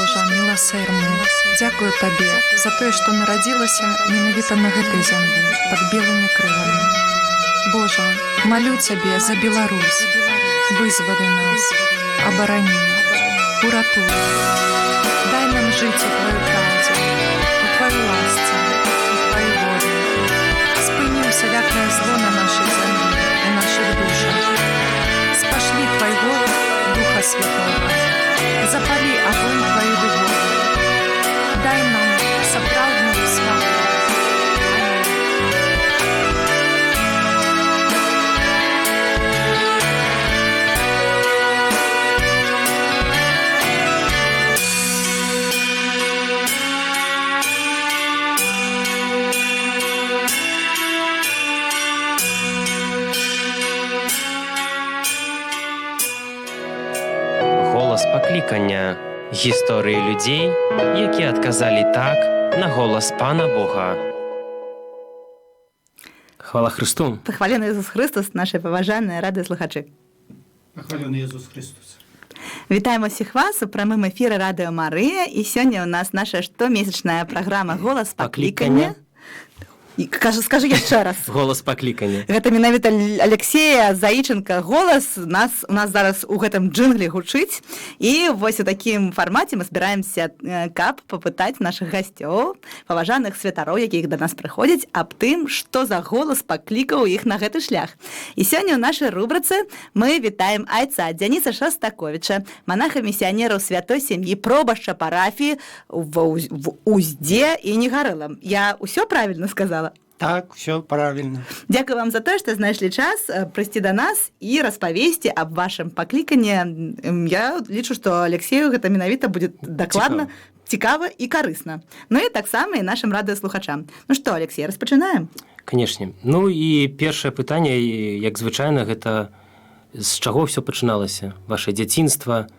Божа, міласэрны, дзякую Табе за тое, што нарадзілася менавіта на гэтай зямлі, пад белымі крыламі. Божа, малю Цябе за Беларусь, вызвалі нас, абарані, уратуй. Дай нам жыць у Тваёй праўдзе, у Тваёй ласцы, у Тваёй волі. Спыні усялякае зло на нашай зямлі, у нашых душах. Спашлі Твайго Духа Святого, запалі агонь Тваёй любові. Дай нам сапраўдную свабоду. Голас паклікання гісторыі людзей, якія адказалі так на голас Пана Бога. Хвала Христу. Похвалений Ісус Христос, наші поважані радіослухачі. Похвалений Ісус Христос. Вітаємо всіх вас у прямому ефірі Радіо Марія. І сьогодні у нас наша щомісячна програма «Голос покликання». Скажи яшчэ раз. Голас паклікання. Гэта менавіта Алексея Заіченка голас у нас зараз у гэтым джынглі гучыць. І вось у такім фармаце мы збіраемся, каб папытаць нашых гасцёў, паважаных святароў, якіх да нас прыходзяць, аб тым, што за голас паклікаў іх на гэты шлях. І сёння ў нашай рубрыцы мы вітаем айца Дзяніса Шастаковіча, манаха-місіянера ў святой сям'і, пробашча парафіі в Узде і Негарыла. Я ўсё правільна сказала? Так, все правильно. Дякую вам за то, что знайшлі час прыйсці до нас і распавесці аб вашым пакліканні. Я лічу, што Алексею гэта менавіта будзе дакладна цікава і карысна. Ну і таксама і нашым радыёслухачам. Ну што, Алексей, распачынаем? Канешне. Ну і першае пытанне, як звычайна, гэта з чаго ўсё пачыналася? Ваше дзяцінства,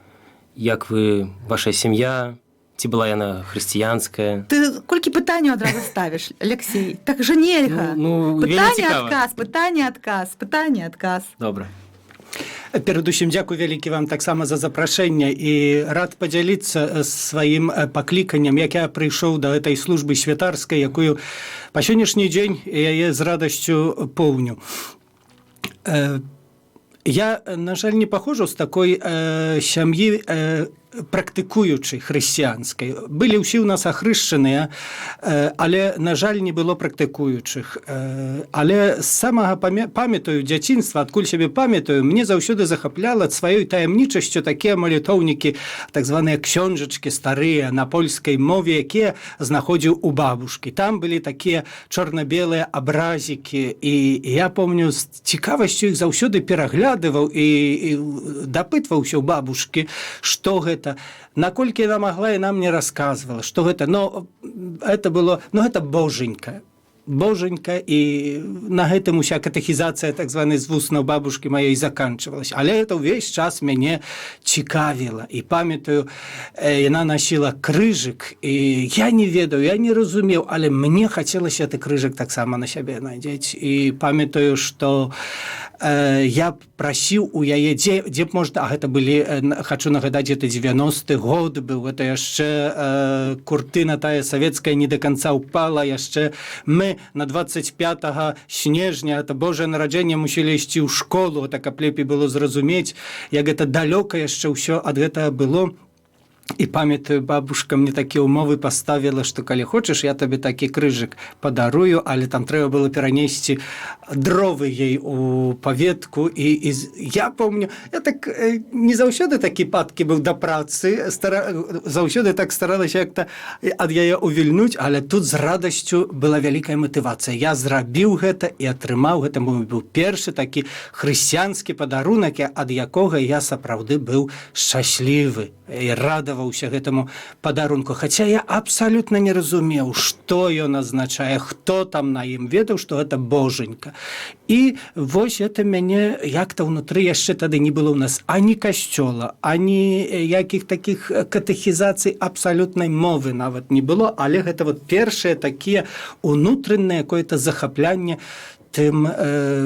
як вы, ваша сям'я, ці была яна хрысціянская? Ты колькі пытанняў адразу ставіш, Алексей? Так жа нельга. Пытанне-адказ. Добра. Перадусім, дзякую вялікі вам таксама за запрашэнне і рад падзяліцца сваім пакліканнем, як я прыйшоў да гэтай службы святарскай, якую па сённяшні дзень яе з радасцю поўню. Я, на жаль, не паходжу з такой сям'і практыкуючай хрысціянскай. Былі ўсе ў нас ахрышчаныя, але, на жаль, не было практыкуючых. Але з самага памятаю дзяцінства, адкуль сябе памятаю, мне заўсёды захапляла сваёй таямнічасцю такія малітоўнікі, так званыя ксёнжачкі старыя на польскай мове, якія знаходзіў у бабушкі. Там былі такія чорна-белыя абразікі, і я помню, з цікавасцю іх заўсёды пераглядываў і дапытваўся ў бабушкі, што гэта. Наколькі яна магла, яна мне расказвала, што гэта, гэта боженька. Боженька, і на гэтым уся катэхізацыя, так званая, з вуснаў бабушкі маёй заканчвалася. Але гэта ўвесь час мяне цікавіла. І памятаю, яна насіла крыжык, і я не ведаю, я не разумеў, але мне хацелася гэты крыжык таксама на сябе надзець. І памятаю, што я прасіў у яе, дзе б можна, а гэта былі, хачу нагадаць, гэта 90-й год быў, гэта яшчэ куртына тая савецкая не да канца ўпала, яшчэ мы на 25 снежня, это Божае нараджэнне, мусілі ісці ў школу, так каб лепей было зразумець, як гэта далёка яшчэ ўсё ад гэтага было. І памятаю, бабушка мне такія ўмовы паставіла, што калі хочаш, я табе такі крыжык падарую, але там трэба было перанесці дровы ей у паветку. І я помню, я так не заўсёды такі падкі быў да працы, заўсёды так старалася як-то ад яе увільнуць, але тут з радасцю была вялікая матывацыя. Я зрабіў гэта і атрымаў, гэта мой быў першы такі хрысціянскі падарунак, ад якога я сапраўды быў шчаслівы і радаваўся гэтаму падарунку. Хаця я абсалютна не разумеў, што ён азначае, хто там на ім, ведаў, што гэта боженька. І вось гэта мяне як-то ўнутры яшчэ тады не было ў нас ані касцёла, ані якіх такіх катэхізацый абсалютнай мовы нават не было, але гэта вот першыя такія унутранае какое-то захаплянне тым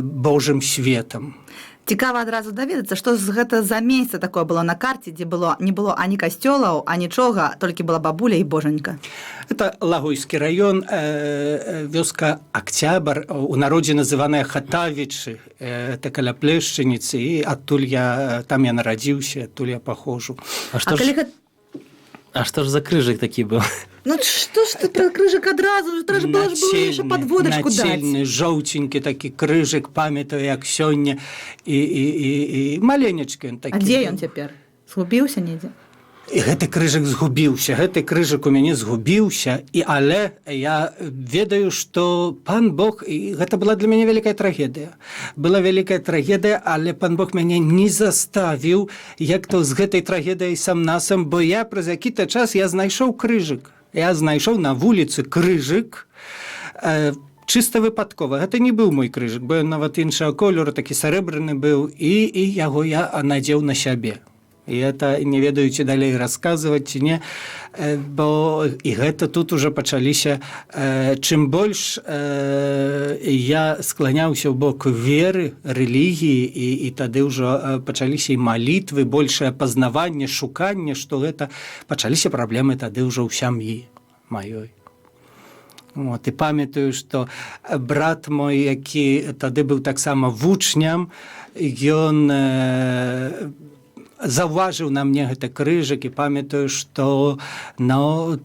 Божым светам. Цікава адразу даведацца, што гэта за месца такое было на карце, дзе не было ані касцёлаў, а нічога, толькі была бабуля і божанька. Это Лагойскі раён, вёска Октябрь, у народзе называная Хатавічы, это каля Плешчыніцы, і адтуль там я нарадзіўся, адтуль я пахожу. А што ж за крыжык такі быў? Ну што ж ты пра крыжык адразу, трэба было яшчэ падводачку даць. Нацельны, жоўценькі такі крыжык, памятаю, як сёння, і маленечкі ён такі. А дзе ён цяпер? Згубіўся недзе? І гэты крыжык згубіўся, гэты крыжык у мяне згубіўся, але я ведаю, што пан Бог, і гэта была для мяне вялікая трагедыя. Была вялікая трагедыя, але пан Бог мяне не заставіў, як то з гэтай трагедыяй сам-насам, бо я праз які-то час я знайшоў крыжык. Я знайшоў на вуліцы крыжык, чыста выпадкова. Гэта не быў мой крыжык, бо ён нават іншага колеру, такі сарэбраны быў, і яго я надзеў на сябе. І это не ведаю, ці далей расказваць, ці не, бо і гэта тут ужо пачаліся, чым больш я скланяўся ў бок веры, рэлігіі, і тады ўжо пачаліся і малітвы, большае пазнаванне, шуканне, што гэта пачаліся праблемы тады ўжо ў сям'і маёй. І памятаю, што брат мой, які тады быў таксама вучням, ён заўважыў на мне гэты крыжык, і памятаю, што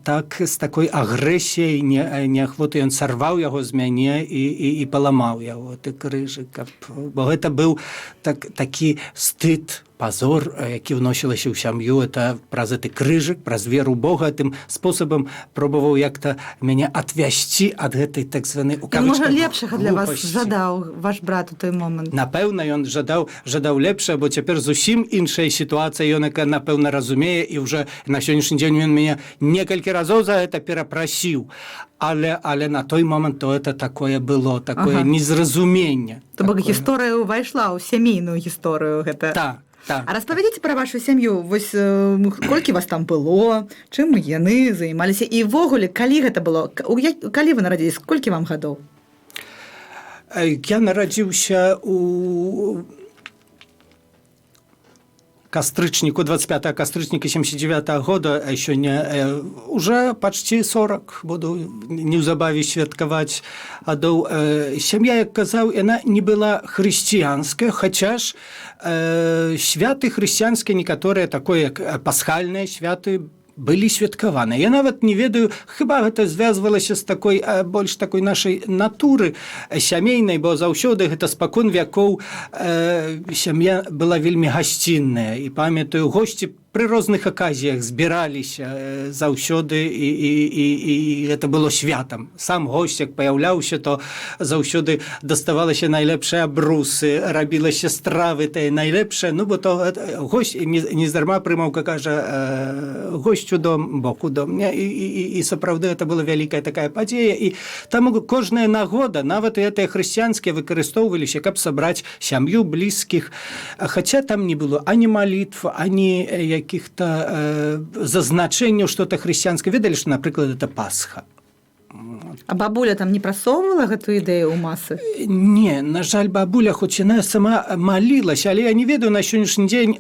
так з такой агрэсіяй, неахвотай ён сарваў яго з мяне і паламаў яго, гэты крыжык. Бо гэта быў такі стыд, пазор, які ўносілася ў сям'ю, это праз гэты крыжык, праз веру Бога, тым спосабам пробаваў як-то мяне адвясці ад гэтай так званай у кавычках можа, лепшага для вас глупасці. жадаў ваш брат у той момант? Напэўна, ён жадаў лепшае, бо цяпер зусім іншая сітуацыя, ён, напэўна, разумее, і ўжо на сённяшні дзень ён мяне некалькі разоў за гэта перапрасіў. Але на той момант то это такое было, такое незразуменне. То бок гісторыя ўвайшла ў сямейную гісторыю гэта. Так. А распавядзіце пра вашу сям'ю, вось колькі вас там было, чым яны займаліся, і ўвогуле, калі гэта было, калі вы нарадзіліся, колькі вам гадоў? Я нарадзіўся у кастрычніку, 25 кастрычніка 79 года, а сёння уже почти 40 буду неўзабаве святкаваць гадоў. Сям'я, як казаў, яна не была хрысціянская, хаця ж святы хрысціянскія некаторыя, такое як пасхальныя святы, былі святкаваныя. Я нават не ведаю, хіба гэта звязвалася з такой, больш такой нашай натуры сямейнай, бо заўсёды гэта спакон вякоў сям'я была вельмі гасцінная. І памятаю, госці пры розных аказіях збіраліся заўсёды, і гэта было святам. Сам госць, як паяўляўся, то заўсёды даставалася найлепшыя абрусы, рабілася стравы тыя найлепшыя, ну, бо то госць нездарма прымаўка кажа, госць у дом, Бог у дом. І сапраўды гэта была вялікая такая падзея, і таму кожная нагода, нават і гэтыя хрысціянскія выкарыстоўваліся, каб сабраць сям'ю, блізкіх, хаця там не было ані малітв, ані якіх-то зазначэнняў што-то хрысціянскае. Ведалі, што, напрыклад, это Пасха. А бабуля там не прасоўвала гэту ідэю ў масы? Не, на жаль, бабуля, хоць яна сама малілася, але я не ведаю на сённяшні дзень,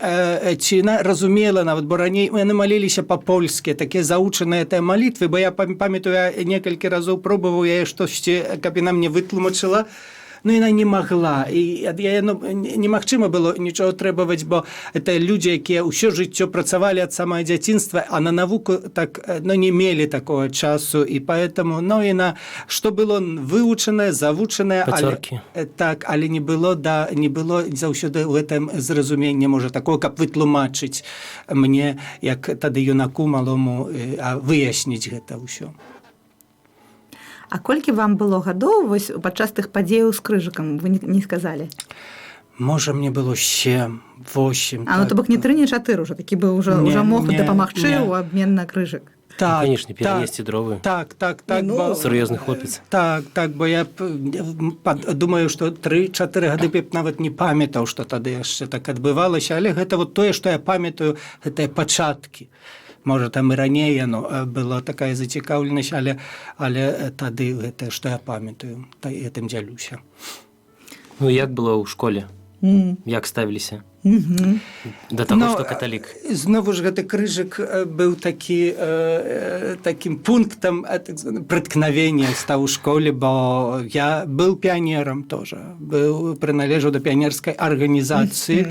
ці яна разумела нават, бо раней яны маліліся па-польскі, такія заучаныя тыя малітвы, бо я памятаю, я некалькі разоў пробаваў яе штосьці, каб яна мне вытлумачыла, но яна не магла, і немагчыма было нічого требаваць, бо это людзі, якія ўсё жыццё працавалі ад самае дзяцінства, а на навуку так, не мелі такого часу, і поэтому, яна, што было вывучанае, завучанае, але не было заўсёды ў гэтым зразумення, можа, такого, каб вытлумачыць мне, як тады юнаку малому, выясніць гэта ўсё. А колькі вам было гадоў вось падчас тых падзеяў з крыжыкам, вы не сказалі? Можа, мне было 7, 8. То бок не 3, не 4 уже, такі бы ўжо мог дапамагчы ў абмен на крыжык. Так, конечно, перенести дровы. Так. Сур'ёзны хлопец. Так, бо я думаю, што 3-4 гады б нават не памятаў, што тады яшчэ так адбывалася, але гэта вот тое, што я памятаю, гэтыя пачаткі. Можа, там і раней была такая зацікаўленасць, але тады гэта, што я памятаю, гэтым дзялюся. Як было ў школе? Як ставіліся Мгм. да таго, Ну, што каталік? Знову ж гэты крыжык быў такім пунктам прыткнавення стаў у школе, бо я быў піянерам тоже, прыналежаў да піянерскай арганізацыі.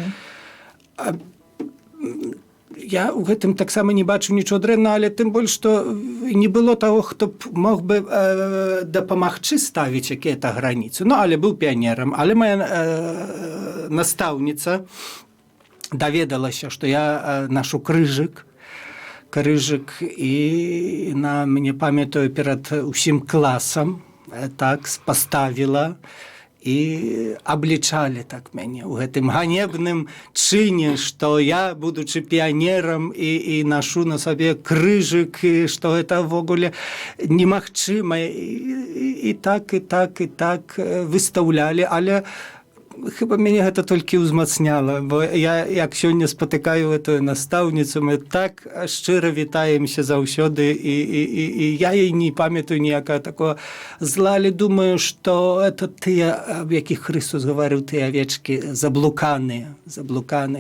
Я ў гэтым таксама не бачу нічого дрэнна, але тым больш, што не было таго, хто б мог бы дапамагчы ставіць якія-то граніцы. Ну, але быў піянерам. Але моя настаўніца даведалася, што я нашу крыжык, і на мне памятаю перад усім класам так паставіла, і аблічалі так мяне ў гэтым ганебным чыне, што я, будучы піянерам і нашу на сабе крыжык, і што гэта ўвогуле немагчыма, і так выстаўлялі, але chyba мяне гэта толькі ўзмацняла, бо я, як сёння спатыкаю эту настаўніцу, мы так шчыра вітаемся заўсёды, і я ей не памятаю ніякага такого зла, але думаю, што это тыя, аб якіх Христос гаварыў, тыя авечкі заблуканыя,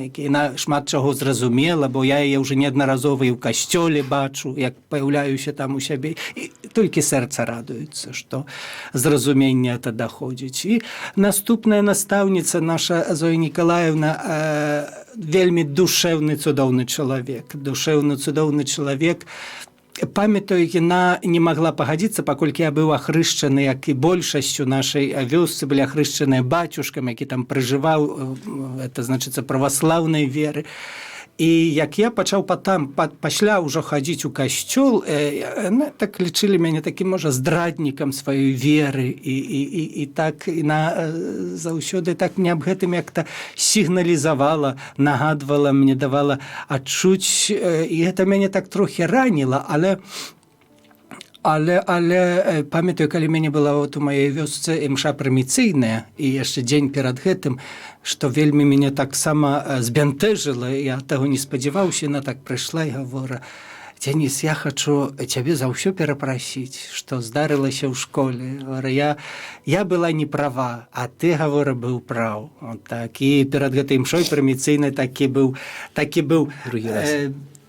якія шмат чаго зразумела, бо я яе ўжо неаднаразова і ў касцёле бачу, як паяўляюся там у сябе, і толькі сэрца радуецца, што зразумення это даходзіць. І наступная настаўніца наша Зоя Николаевна вельмі душевны цудоўны чалавек. Памятаю, яна не магла пагадзіцца, паколькі я быў ахрышчаны, як і большасцю нашай вёсцы былі ахрышчаныя бацюшкам, які там пражываў, это значыцца праваслаўнай веры. І як я пачаў пасля ўжо хадзіць у касцёл, так лічылі мяне такім, можа, здраднікам сваёй веры, і так яна заўсёды так мне аб гэтым як-то сігналізавала, нагадвала мне, давала адчуць, і гэта мяне так трохі раніла, але памятаю, калі мяне была у маёй вёсцы імша праміцыйная, і яшчэ дзень перад гэтым, што вельмі мяне таксама збянтэжыла, я таго не спадзяваўся, яна так прыйшла і гавора: «Дзяніс, я хачу цябе за ўсё перапрасіць, што здарылася ў школе. Я была не права, а ты, гавора, быў праў». Так. І перад гэтай імшой праміцыйнай такі быў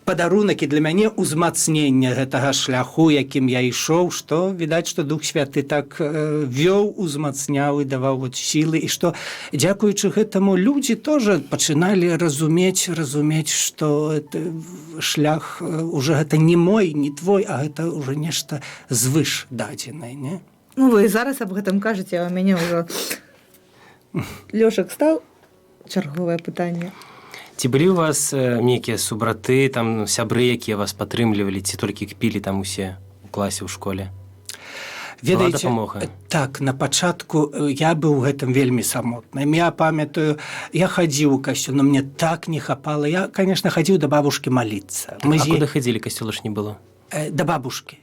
падарунак і для мяне ўзмацнення гэтага шляху, якім я ішоў, што, відаць, што Дух Святы так вёў, узмацняў і даваў сілы, і што, дзякуючы гэтаму, людзі тоже пачыналі разумець, што шлях уже гэта не мой, не твой, а гэта уже нешта звыш дадзенае, не? Ну, вы зараз аб гэтым кажаце, а у мяне ўжо Лёшак стаў чарговае пытанне. Ці былі у вас нейкія субраты, там сябры, якія вас падтрымлівалі, ці толькі кпілі там усе у класе, ў школе? Ведаеце, дапамога? Так, на пачатку я быў гэтым вельмі самотным. Я памятаю, я хадзіў у касцёл, но мне так не хапала. Я, конечно, хадзіў да бабушкі маліцца. Куды хадзілі, касцёла ж не было? Да бабушкі.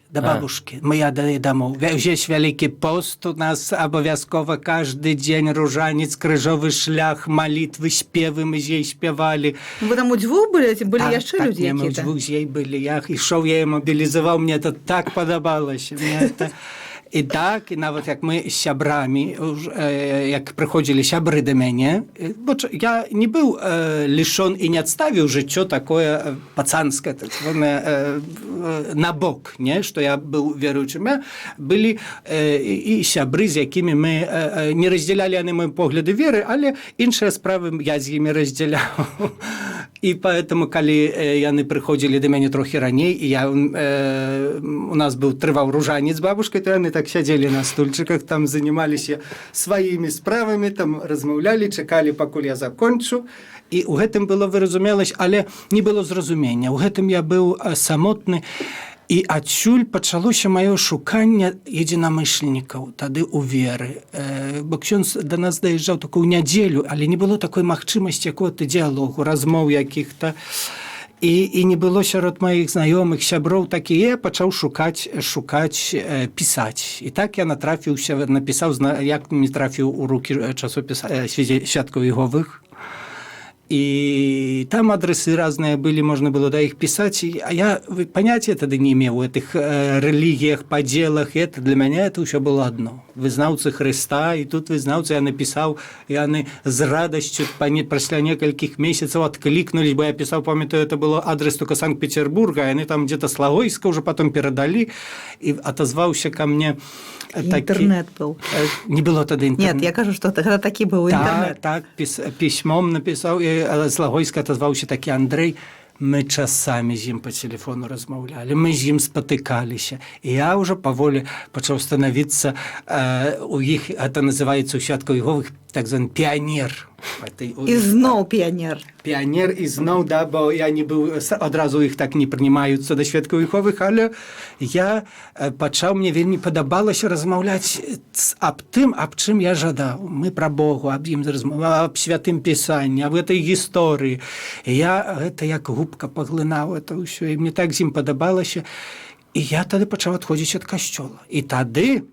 Мы ядалі дамоў. Ўзесь вялікі пост у нас абавязкова каждый дзень, ружанец, крыжовы шлях, малітвы, спевы мы з ей спявалі. Вы там удвух былі, ці былі яшчэ людзі якія-то? Так, мы удвух з ей былі. Я ішоў, я мобілізаваў, мне это так падабалася. І так, і нават як мы з сябрамі, як прыходзілі сябры да мяне, бо я не быў лішон і не адставіў жыццё такое пацанскае, так званае, на бок, не, што я быў веруючым. Былі і сябры, з якімі мы не раздзялялі яны мой погляды веры, але іншыя справы я з імі раздзяляў. І поэтому, калі яны прыходзілі да мяне трохі раней, і у нас быў трываў ружанец з бабушкай, то яны так сядзелі на стульчыках, там занималіся сваімі справамі, там размаўлялі, чакалі, пакуль я закончу. І ў гэтым было выразумелася, але не было зразумення. У гэтым я быў самотны. І адсюль пачалося маё шуканне едзінамышленнікаў тады ў веры. Бо ксёндз да нас даязджаў такую нядзелю, але не было такой магчымасці якога-то дыялогу, размоў якіх-то. І не было сярод маіх знаёмых, сяброў, такі я пачаў шукаць, пісаць. І так я напісаў, як мне трафіў у рукі часопіс «Святков Іговых». И там адресы разные были, можно было до их писать. А я понятия тогда не имел в этих религиях, поделах. И это для меня это еще было одно. Вызнавцы Христа, и тут вызнавцы я написал, и они с радостью после нескольких месяцев откликнулись, бо я писал, памятаю, это был адрес только Санкт-Петербурга, и они там где-то с Логойска уже потом передали, и отозвался ко мне Интернет был. Не было тогда интернета. Нет, я кажу, что тогда таки был интернет. Так, письмом написал, і з Логойска отозваўся такі Андрей. Мы часамі з ім по телефону размаўлялі, мы з ім спатыкаліся. І я уже паволі пачаў становіцца, у іх это называецца ў святкавіковых так званы піянер. І зноў піянер. Піянер і зноў, да, бо я не быў, адразу іх так не прынимаюцца да святкавіковых, але я пачаў, мне вельмі падабалася размаўляць аб тым, аб чым я жадаў. Мы пра Богу, аб ім размаўляў, аб святым пісанні, аб гэтай гісторыі. Я гэта як губка паглынаў это ўсё, і мне так з ім падабалася. І я тады пачаў адходзіць ад касцёла. І тады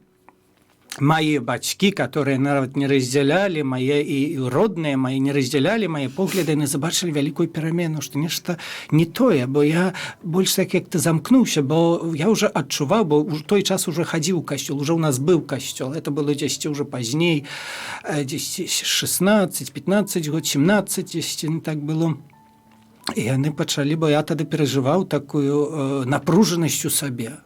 мои бацькі, которые нават не раздзялялі, мае і родныя мои не раздзялялі мае погляды, яны забачылі вялікую перамену, што нешта не тое, бо я больш так як-то замкнуўся, бо я уже адчуваў, бо ў той час уже хадзіў у касцёл, уже у нас быў касцёл, это было дзесьці уже пазней, 16, 15 год, 17, дзесьці не так было. І яны пачалі, бо я тады перажываў такую напружанасць у сабе.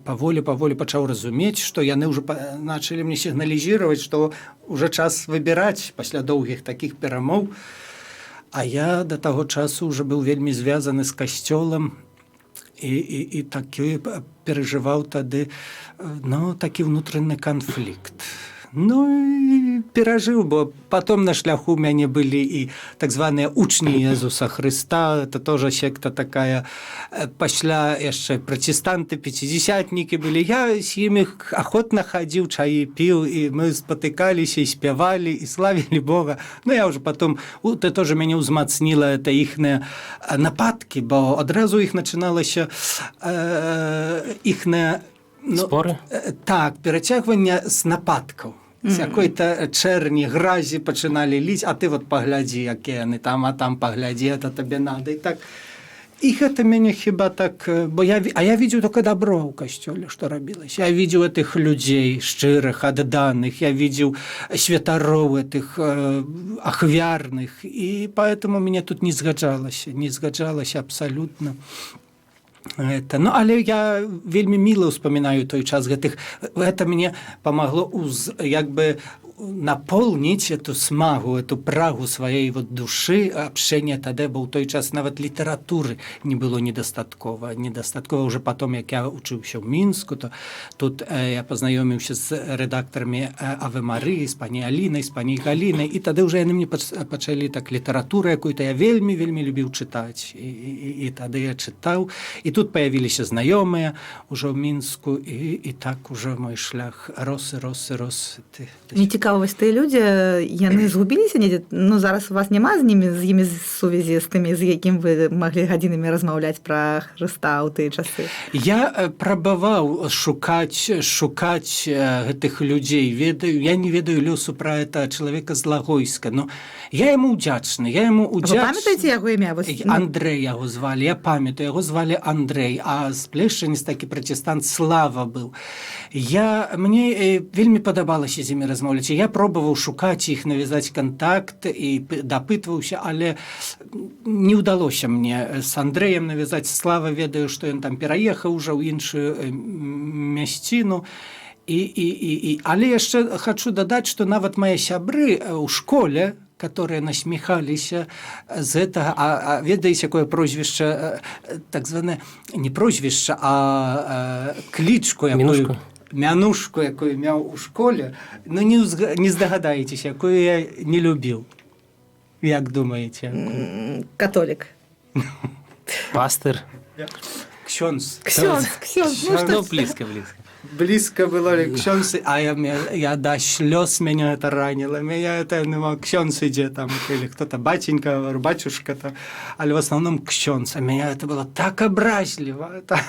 Паволі пачаў разумець, што яны ўжо началі мне сігналізировать, што ўжо час выбіраць пасля доўгіх такіх перамоў. А я да таго часу ўжо быў вельмі звязаны з касцёлам і такі перажываў тады, ну, такі внутренні канфлікт. Ну, і перажыў, бо потом на шляху у мяне былі і так званыя учні Езуса Христа, это тоже секта такая, пасля яшчэ пратэстанты, пяцідзесятнікі былі, я з імі ахотна хадзіў, чаі піў, і мы спатыкаліся, і спявалі, і славілі Бога. Ну, я уже потом, это тоже мяне ўзмацніла, это іхныя нападкі, бо адразу іх начыналася іхныя споры? Так, перацягванне з нападкаў. З якой-то чэрні, гразі пачыналі ліць, а ты вот паглядзі, якія яны там, а там паглядзі, это табе надо. І так. І гэта мяне хіба так, бо я видел только добро ў касцёле, што рабілася. Я видел этих людзей шчырых, адданых, я видел святароў этих ахвярных, і поэтому мне тут не згаджалася абсолютно. Это. Ну, але я вельмі міла ўспамінаю той час гэтых. Это мне помогло як бы наполнить эту смагу, эту прагу своей вот души, общения тады, бо ў той час нават літаратуры не было недастаткова. Недастаткова уже потом, як я учыўся ў Мінску, то тут я познаёміўся з рэдактарамі Аве Марыі, з пані Алінай, з пані Галінай, і тады уже яны мне пачалі так літаратуру, якую-то я вельмі любіў чытаць. І тады я чытаў. І тут появіліся знаёмыя уже ў Мінску, і так уже мой шлях рос. Не цікава, вось тыя людзі, яны згубіліся недзе? Ну, зараз у вас няма з імі сувязі з тымі, з якім вы маглі гадзінамі размаўляць пра Хрыста ў тыя часы? Я прабаваў шукаць гэтых людзей. Я не ведаю лёсу пра это чалавека з Логойска, но я яму ўдзячны. Вы памятаеце яго імя? Андрей яго звалі, я памятаю, яго звалі Андрей, а з Плешчыніц такі пратэстант Слава быў. Мне вельмі падабалася з імі размаўляць. Я пробовал шукаць іх, навязаць контакт і дапытваўся, але не ўдалося мне з Андрэем навязаць. Слава, ведаю, што ён там пераехаў ўжо ў іншую мясціну. Але яшчэ хочу дадаць, што нават мае сябры ў школе, которые насмехаліся з гэтага, а ведаеце, якое прозвішча, так званае, не прозвішча, а клічку, мянушку, якую меў у школе, ну не здагадаецеся, якую я не любіў. Як думаеце? Католік. Пастыр. Ксёндз. Ну, близко. близко было ksiądz, а я до слез меня это ранило. Меня это, ну, ksiądz иде там, или кто-то батенька, батюшка, там, але в основном ksiądz. А меня это было так образливо. Это...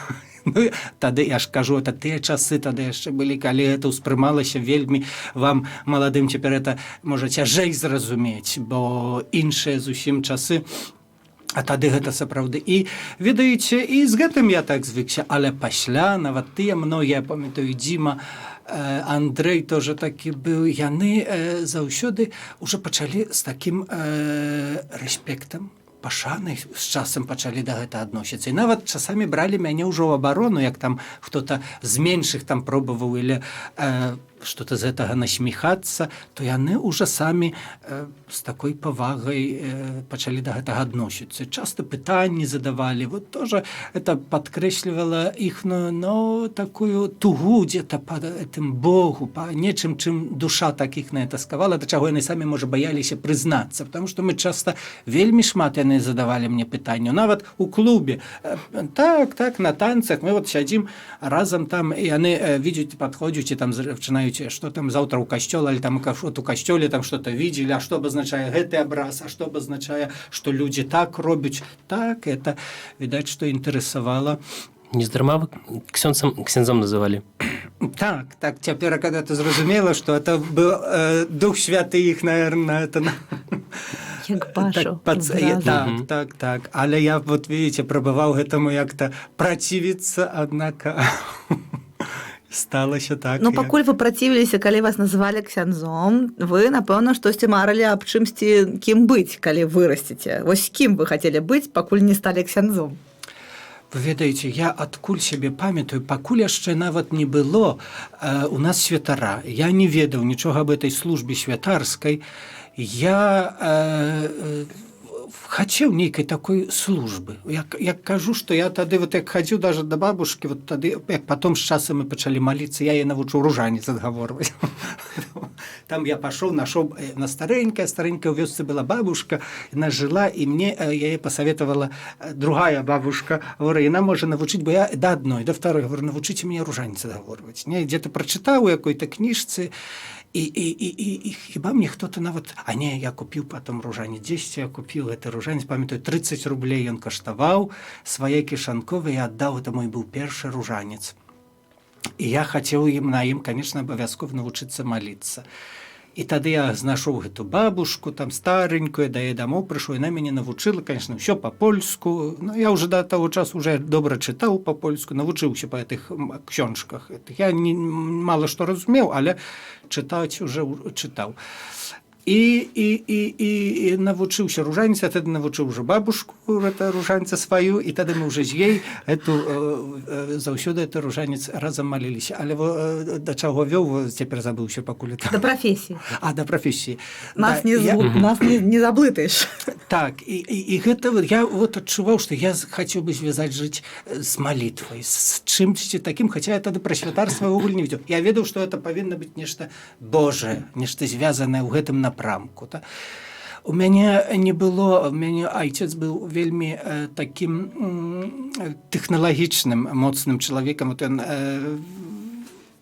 Ну, тады, я ж кажу, это тыя часы тады яшчэ былі, калі гэта ўспрымалася вельмі вам, маладым, цяпер это можа цяжэй зразумець, бо іншыя зусім часы, а тады гэта сапраўды. І, ведаеце, і з гэтым я так звыкся, але пасля, нават тыя многія, памятаю, Дзіма, Андрэй тоже такі быў, яны заўсёды ўжо пачалі з такім рэспектам, пашанай з часам пачалі да гэта адносіцца. І нават часамі бралі мяне ўжо ў абарону, як там хто-то з меншых там пробаваў или что-то з гэтага насміхацца, то яны ўжо самі з такой павагай пачалі да гэтага адносіцца. Часто пытанні задавалі. Вот тоже это падкрэслівала іхную, ну, такую тугу где-то по этим Богу, по нечым, чым душа так іх на это скавала, да чаго яны самі, можа, баяліся прызнацца, потому что мы часто вельмі шмат яны задавалі мне пытанню. Нават у клубе. Так, на танцах мы вот сядзім разам там, і яны видят, подходят, и там начинают, что там завтра у костёла, или там у костёле там что-то видели, а что обозначает гэты образ, а что обозначает, что люди так робят. Так, это, видать, что интересовало. Нездарма вы ксяндзом называли? Так, теперь, когда ты зразумела, что это был Дух Святый их, наверное, это... Як бачу. Так. Але я, вот видите, пробовал этому як-то противиться, однако... Сталося так. Ну, пакуль вы працівіліся, калі вас называлі ксяндзом, вы, напэўна, штосьці марылі аб чымсьці, кім быць, калі вырасціце. Вось кім вы хацелі быць, пакуль не сталі ксяндзом? Вы ведаеце, я адкуль сябе памятаю, пакуль яшчэ нават не было у нас святара. Я не ведаў нічога аб этой службе святарскай. Я хацеў нейкай такой службы. Як кажу, што я тады, вот як хадзіў даже да бабушкі, вот тады, як потом з часам мы пачалі маліцца, я яе навучыў ружанец адгаворваць. Там я пашоў, нашоў на старенькая ў вёсцы была бабушка, яна жыла, і мне яе пасаветавала другая бабушка, говорю, яна можа навучыць, бо я да адной, да второй, говорю, навучыце мяне ружанец адгаворваць. Не, дзе-то прачытаў у якой-то кніжцы, і хіба мне хто-то нават... А не, я купіў потом ружанец. 10 я купіў гэты ружанец, памятаю, 30 рублей ён каштаваў, свае кішанковыя, я аддаў, это мой быў першы ружанец. І я хацеў на ім, конечно, абавязкова навучыцца маліцца. І тады я знайшоў гэту бабушку, там старенькую, да я домой прыйшоў, яна мяне навучыла, конечно, все по-польску. Ну, я уже до того часу уже добра чытаў по-польску, навучыўся па гэтых ксёнчках. Я мало што разумеў, але чытаць уже чытаў. І навучыўся ружанец, а тады навучыў уже бабушку ружанца сваю, і тады мы уже з ей заўсёды это ружанец разам маліліся. Але да чаго вёў, цяпер забыўся пакуль. Да прафесіі. Да прафесіі. Нас не заблытаеш. Так, і гэта я вот адчуваў, што я хацеў бы звязаць жыць з малітвай, з чымсьці такім, хаця я тады пра святарства ўвогуле не ведаў. Я ведаў, што это павінна быць нешта Божае, нешта звязанае ў гэтым напрамку. Да? У мяне не было, у мяне айцец быў вельмі такім тэхналагічным, моцным чалавекам. Вот ён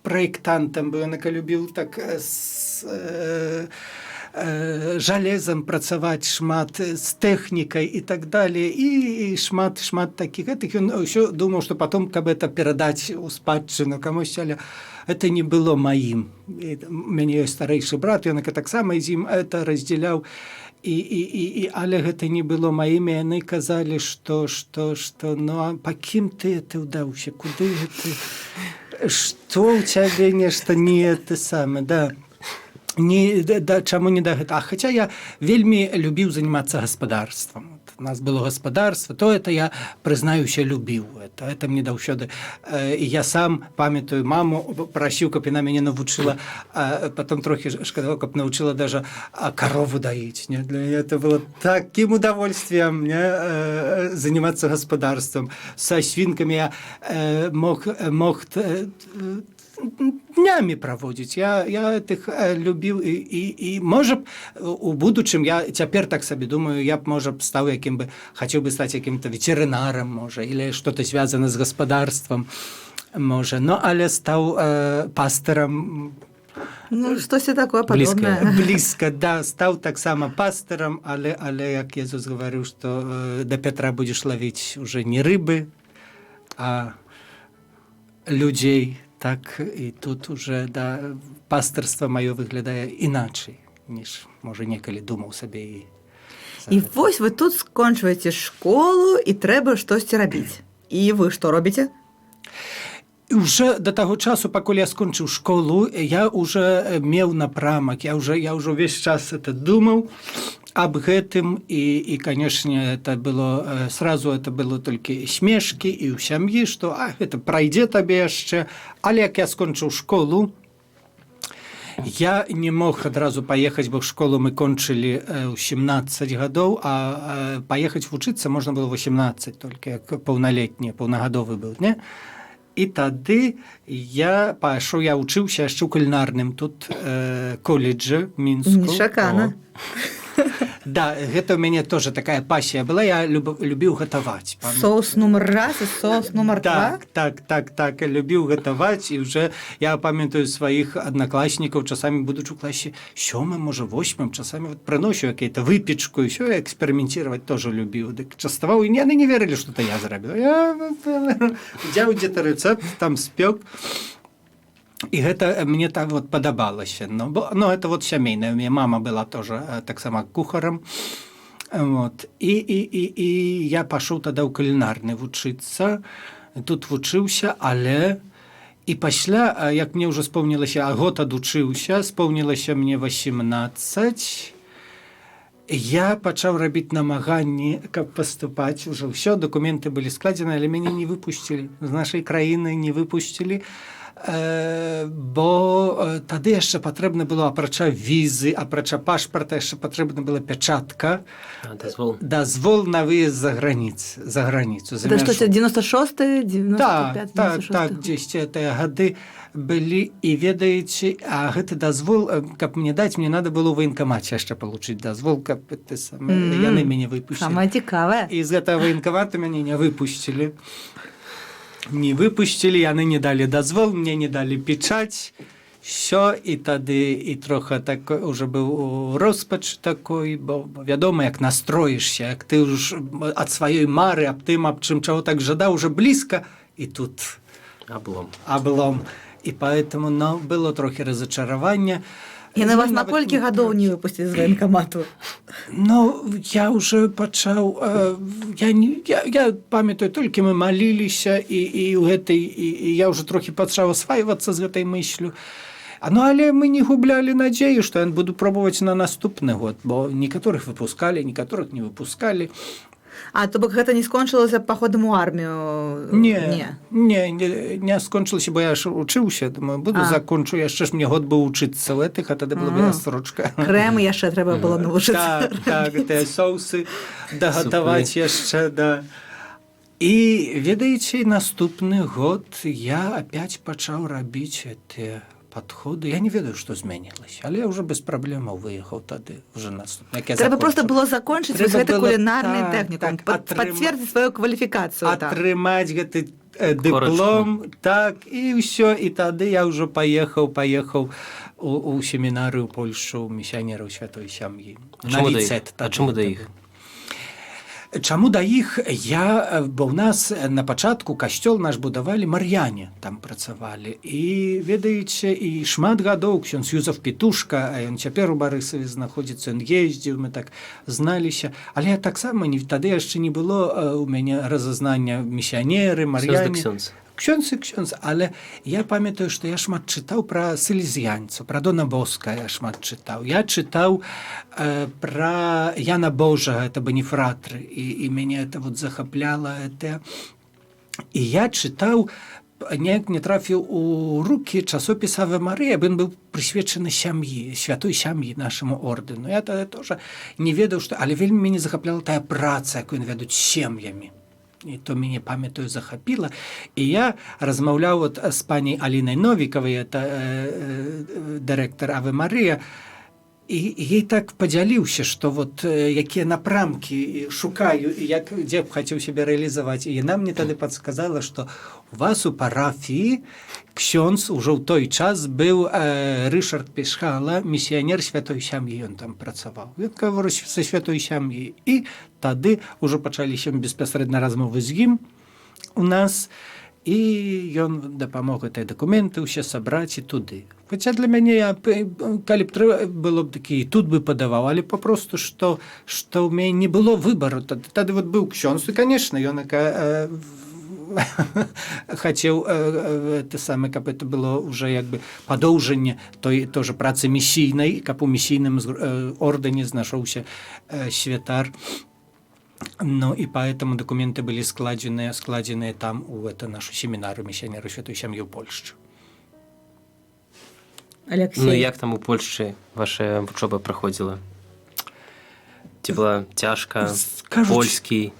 праектантам быў, ён любіў так жалезам працаваць шмат, з тэхнікай і так далее, і шмат такіх гэтых. Ён ўсё думаў, што потом, каб это перадаць у спадчыну камусь, але это не было маім. У мяне ёсць старэйшы брат, ён таксама з ім это раздзяляў, але гэта не было маім, і яны казалі, што ну, а па кім ты ўдаўся, куды ты, што ў цябе нешта не ты самы, да. Чаму не да гэта? А хаця я вельмі любіў занимацца гаспадарствам. У нас было гаспадарства, то это я, прызнаюся, любіў. Это мне даўсёды. І я сам памятаю, маму прасіў, каб яна мяне навучыла, а потом трохі шкадаваў, каб навучыла даже корову даіць. Для мяне это было таким удовольствием заниматься гаспадарством. Со свинками я мог днями праводзіць. Я этих любіў і можа б у будучым, я цяпер так сабе думаю, я б, можа б, стаў якім бы, хацеў бы стаць якім-то ветеринарам, можа, или что-то звязано з гаспадарством. Можа, ну, але стаў пастырам Ну, штосьці такое Блізкае. падобнае. блізка, да, стаў таксама пастырам, але як Езус гаварыў, што да Пятра будзеш лавіць уже не рыбы, а людзей, так, і тут уже, да, пастырства маё выглядае іначай, ніж, можа, некалі думаў сабе і І вось вы тут скончваеце школу, і трэба штосьці рабіць. І вы што робіце? І уже до таго часу, пакуль я скончыў школу, я уже меў напрамак, я уже ўвесь час это думаў аб гэтым, і канешне, это было сразу это было толькі смешкі і ў сям'і, што гэта прайдзе табе яшчэ, але як я скончыў школу, я не мог адразу паехаць, бо школу мы кончылі ў 17 гадоў, а паехаць вучыцца можна было 18 толькі, як паўнагадовы быў, не? І тады я вучыўся яшчэ ў кулінарным тут коледжы Мінску. Нечакана. Да, гэта ў мяне тоже такая пасія была, я любіў гатаваць. Соус нумар раз і соус нумар два? Так, любіў гатаваць, і вже я памятаю сваіх аднакласнікаў, часамі будучы ў класе 7, можа 8, часамі прыносіў якую-то выпечку, і ўсё, эксперыментировать тоже любіў. Дык частаваў, і яны не верылі, што я зрабіў. Я взяў дзе-то рэцэпт, там спёк. І гэта мне так вот падабалася. Ну, гэта вот сямейная. У мяне мама была тоже таксама кухарам. Вот. І я пашоў тада ў кулінарны вучыцца. Тут вучыўся, але і пасля, як мне ўжо спомнілася, год адучыўся, спомнілася мне 18, я пачаў рабіць намаганні, каб паступаць. Уже ўсё, дакументы былі складзены, але мяне не выпусцілі. З нашай краіны не выпусцілі. Бо тады яшчэ патрэбна было, апрача візы, апрача пашпарта, яшчэ патрэбна была пячатка, дазвол на выезд за граніцу. Гэта што, 96-й, 95-й, 96-й? Так, 10-тыя гады былі, і ведаеце, а гэты дазвол, каб мне даць, мне надо было ў ваенкамаце яшчэ получыць дазвол, каб яны мяне выпусцілі. Самае цікавае. І з гэтага ваенкамата мяне не выпусцілі. Яны не далі дазвол, мне не далі печаць, все, і тады і трохи так уже быў роспач такой, бо вядома, як настроішся, як ты ўж ад сваёй мары, аб тым, аб чым чаго так жадаў, уже блізка, і тут аблом. І поэтому было трохи разочаровання. Яны вас на колькі гадоў не выпусцілі з ваенкамату? Ну, я уже пачаў, я памятаю, толькі мы маліліся, і я уже трохи пачаў асвайвацца з гэтай мыслю. Ну, але мы не гублялі надзею, што я буду пробаваць на наступны год, бо некаторых выпускалі, некаторых не выпускалі. А то бок гэта не скончылася паходам у армію? Не скончылася, бо я ж учыўся, думаю, закончу, яшчэ ж мне год быў учыцца ў гэтых, а тады была бессрочка. Крэмы яшчэ трэба было навучыцца. Так, тыя соусы дагатаваць яшчэ, да. І, ведаеце, наступны год я опять пачаў рабіць гэтыя подходы. Я не ведаю, што змянілася, але я уже без праблемаў выехаў тады уже наступны. Трэба просто было закончыць гэты кулінарны тэхнікум, пацвердзіць сваю кваліфікацыю. Атрымаць гэты дыплом, так, і ўсё, і тады я ўжо паехаў у семінарыю ў Польшу місіянераў святой сям'і. А чаму да іх? Чаму да іх? Бо ў нас на пачатку касцёл наш будавалі мар'яне, там працавалі. І, ведаеце, і шмат гадоў ксёндз Юзеф Петушка, а ён цяпер у Барысаве знаходзіцца, ён ездзіў, мы так зналіся. Але таксама тады яшчэ не было у мяне разазнання місіянеры, мар'яне. Ксёндз, але я памятаю, што я шмат чытаў пра сэлезіянцаў, пра Дона Боска я шмат чытаў. Я чытаў пра Яна Божага, это Боніфратры, і мяне это вот захапляла. І я чытаў, неяк не трафіў у рукі часопіс Аве Марыя, ён быў прысвечаны сям'і, святой сям'і нашаму ордэну. Я тады тоже не ведаў, што, але вельмі мяне захапляла тая праца, якую вядуць сем'ямі. І то мяне, памятаю, захапіла. І я размаўляў з пані Алінай Новікавай, это дырэктар Аве Марыя, І ей так падзяліўся, што вот якія напрамкі шукаю і дзе б хацеў сябе рэалізаваць. І яна мне тады падсказала, што у вас у парафіі ксёндз ужо ў той час быў Рышард Пешхала, місіянер святой сям'і, ён там працаваў. Ён гаворыў са святой сям'і. І тады ўжо пачаліся безпасрэдна размовы з ім у нас, і ён дапамог гэтай дакументы ўсе сабраць і туды. Хаця для мяне, калі б трэба было б такі, тут бы падаваў, але папросту, што ў мяне не было выбару. Тады вот быў ксёндз, і, канешне, ён хацеў самае, каб это было ўжо як бы падоўжанне той тоже працы місійнай, каб у місійным ордэне знайшоўся святар. Ну, и поэтому документы были складзеныя там у нашу семінару місіянеру святой сям'і ў Польшчы. Алексей. Ну, як там у Польшчы ваша вучоба праходзіла? Ці была цяжка, польскі?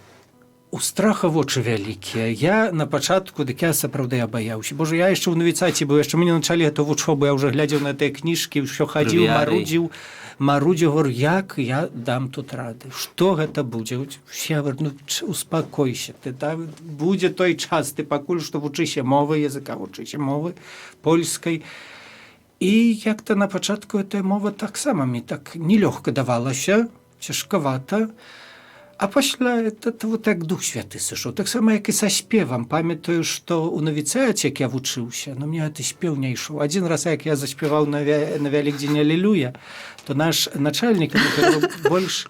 У страха вочы вялікія. Я на пачатку, дык я сапраўды абаяўся. Боже, я яшчэ ў навіцаці быў, яшчэ мы не началі эту вучобу, я ўжо глядзеў на тыя кніжкі, ўсё хадзіў, марудзіў, говорю, як я дам тут рады? Што гэта будзе? Я говорю, ну, успакойся, будзе той час, ты пакуль што вучыся мовы, языка вучыся мовы польскай. І як-то на пачатку эта мова таксама мне так нелёгка давалася, цяжкавата. А пасля вот так Дух Святы сышоў. Таксама, як і са спевам. Памятаю, што ў навіцаце, як я вучыўся, но мне гэты спеў не ішоў. Адзін раз, як я заспеваў на Вялікдзень Алілуя, то наш начальнік больш